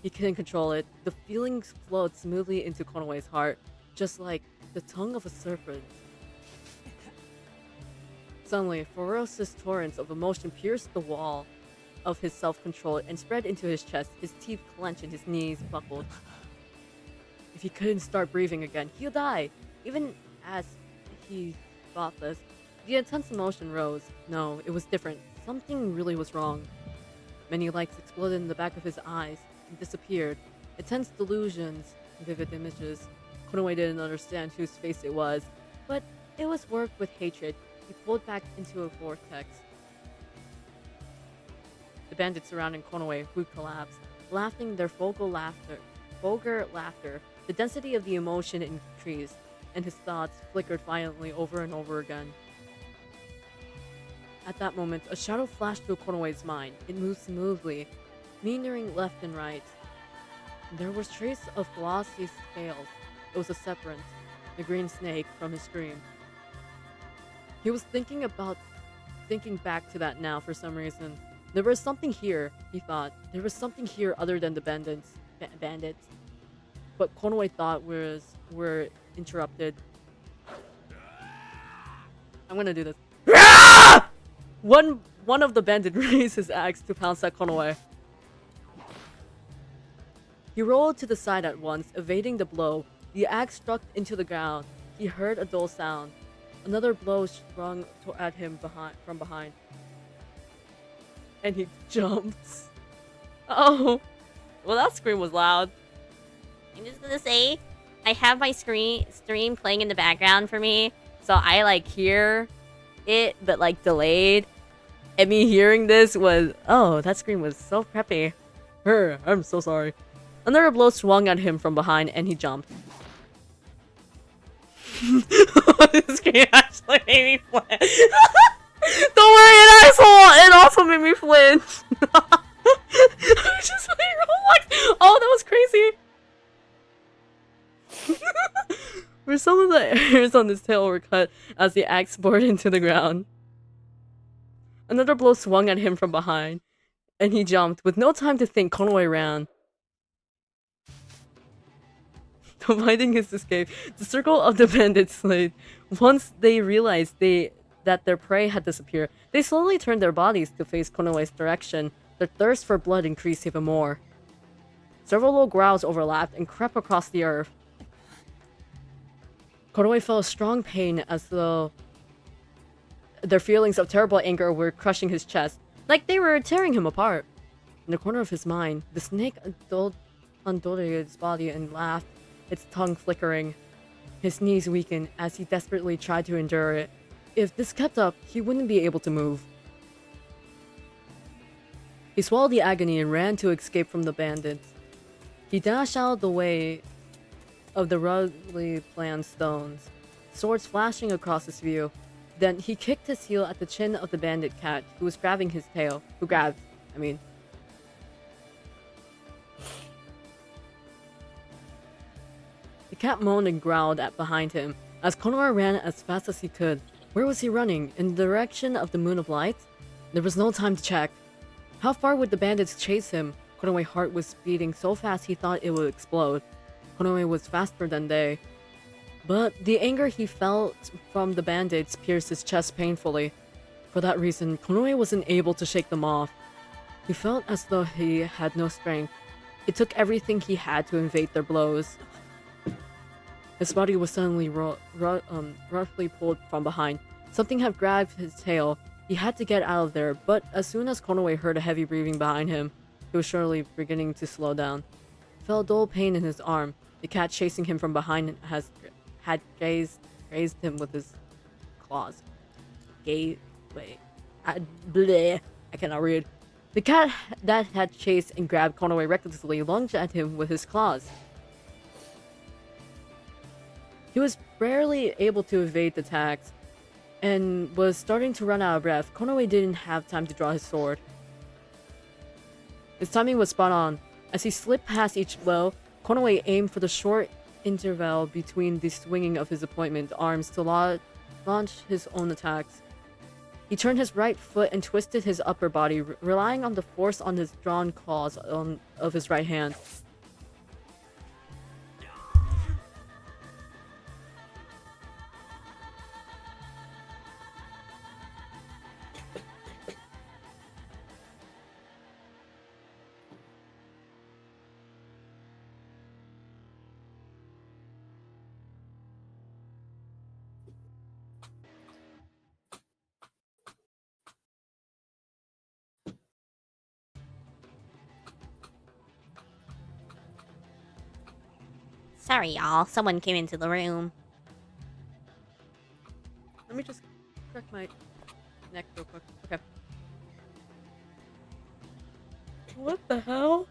He couldn't control it. The feelings flowed smoothly into Konoe's heart, just like the tongue of a serpent. Suddenly, ferocious torrents of emotion pierced the wall of his self-control and spread into his chest. His teeth clenched and his knees buckled. If he couldn't start breathing again, he'll die. Even as he thought this, the intense emotion rose. No, it was different. Something really was wrong. Many lights exploded in the back of his eyes and disappeared. Intense delusions, vivid images. Konoe didn't understand whose face it was, but it was worked with hatred. He pulled back into a vortex. The bandits surrounding Konoe, who collapsed, laughing their vulgar laughter. The density of the emotion increased, and his thoughts flickered violently over and over again. At that moment, a shadow flashed through Konoe's mind. It moved smoothly, meandering left and right. There was trace of glossy scales. It was a serpent, the green snake from his dream. He was thinking back to that now for some reason. There was something here, he thought. There was something here other than the bandits. But Konoe thought were interrupted. I'm gonna do this. One of the bandits raised his axe to pounce at Konoe. He rolled to the side at once, evading the blow. The axe struck into the ground. He heard a dull sound. Another blow sprung at him from behind. And he jumps. Oh. Well, that scream was loud. I'm just gonna say, I have my stream playing in the background for me, so I like hear it, but like delayed. And me hearing this was, oh, that scream was so preppy. I'm so sorry. Another blow swung at him from behind, and he jumped. This scream actually made me flinch. Don't worry, it also made me flinch. I was just like, oh, that was crazy. Where some of the hairs on his tail were cut as the axe bored into the ground. Another blow swung at him from behind, and he jumped. With no time to think, Konoe ran. Dividing his escape, the circle of the bandits slid. Once they realized that their prey had disappeared, they slowly turned their bodies to face Konoe's direction. Their thirst for blood increased even more. Several low growls overlapped and crept across the earth. Konoe felt a strong pain as though their feelings of terrible anger were crushing his chest, like they were tearing him apart. In the corner of his mind, the snake undulated its body and laughed, its tongue flickering. His knees weakened as he desperately tried to endure it. If this kept up, he wouldn't be able to move. He swallowed the agony and ran to escape from the bandits. He dashed out of the way of the ruggedly planned stones, swords flashing across his view. Then he kicked his heel at the chin of the bandit cat, who was grabbing his tail. The cat moaned and growled behind him. As Konoha ran as fast as he could, where was he running? In the direction of the Moon of Light? There was no time to check. How far would the bandits chase him? Konoe's heart was beating so fast he thought it would explode. Konoe was faster than they. But the anger he felt from the bandits pierced his chest painfully. For that reason, Konoe wasn't able to shake them off. He felt as though he had no strength. It took everything he had to evade their blows. His body was suddenly roughly pulled from behind. Something had grabbed his tail. He had to get out of there, but as soon as Konoe heard a heavy breathing behind him, he was surely beginning to slow down. He felt a dull pain in his arm. The cat chasing him from behind had grazed him with his claws. I cannot read. The cat that had chased and grabbed Konoe recklessly lunged at him with his claws. He was barely able to evade the attacks and was starting to run out of breath. Konoe didn't have time to draw his sword. His timing was spot on. As he slipped past each blow, Konoe aimed for the short interval between the swinging of his opponent's arms to launch his own attacks. He turned his right foot and twisted his upper body, relying on the force on his drawn claws of his right hand. Sorry, y'all. Someone came into the room. Let me just check my neck real quick. Okay. What the hell?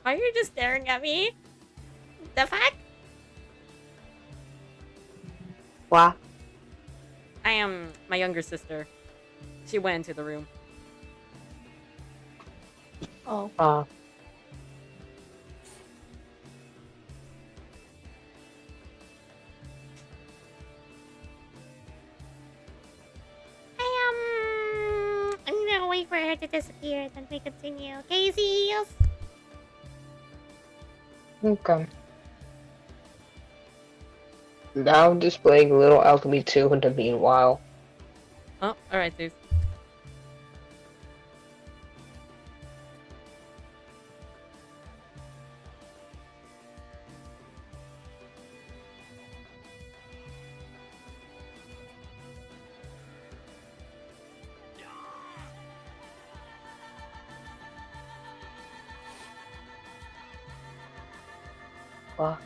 Are you just staring at me? The fuck? What? I am my younger sister. She went into the room. Oh. I'm gonna wait for her to disappear, then we continue. Okay, seals? Okay. Now displaying little alchemy 2 in the meanwhile. Oh, alright, dude. What?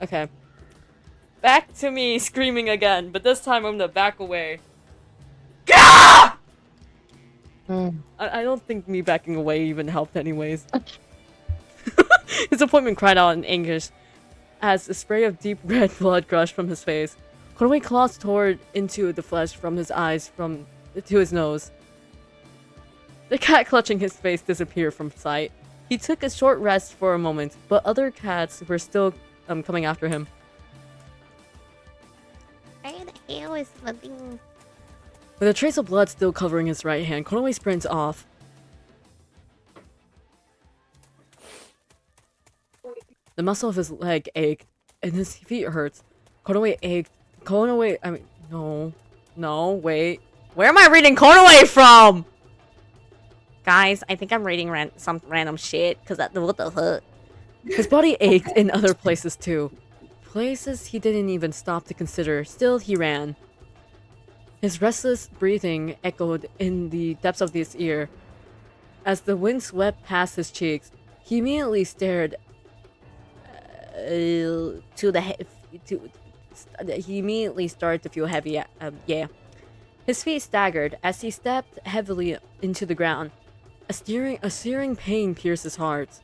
Okay. Back to me screaming again, but this time I'm gonna back away. Gah! I don't think me backing away even helped anyways. His opponent cried out in anguish as a spray of deep red blood gushed from his face. Konoe claws tore into the flesh from his eyes to his nose. The cat clutching his face disappeared from sight. He took a short rest for a moment, but other cats were still coming after him. Where the hell is the thing? With a trace of blood still covering his right hand, Konoe sprints off. The muscle of his leg ached, and his feet hurt. No, wait. Where am I reading Konoe from? Guys, I think I'm reading some random shit, because what the fuck? His body ached in other places too. Places he didn't even stop to consider. Still, he ran. His restless breathing echoed in the depths of his ear. As the wind swept past his cheeks, he immediately stared to he immediately started to feel heavy. Yeah. His feet staggered as he stepped heavily into the ground. A searing pain pierced his heart.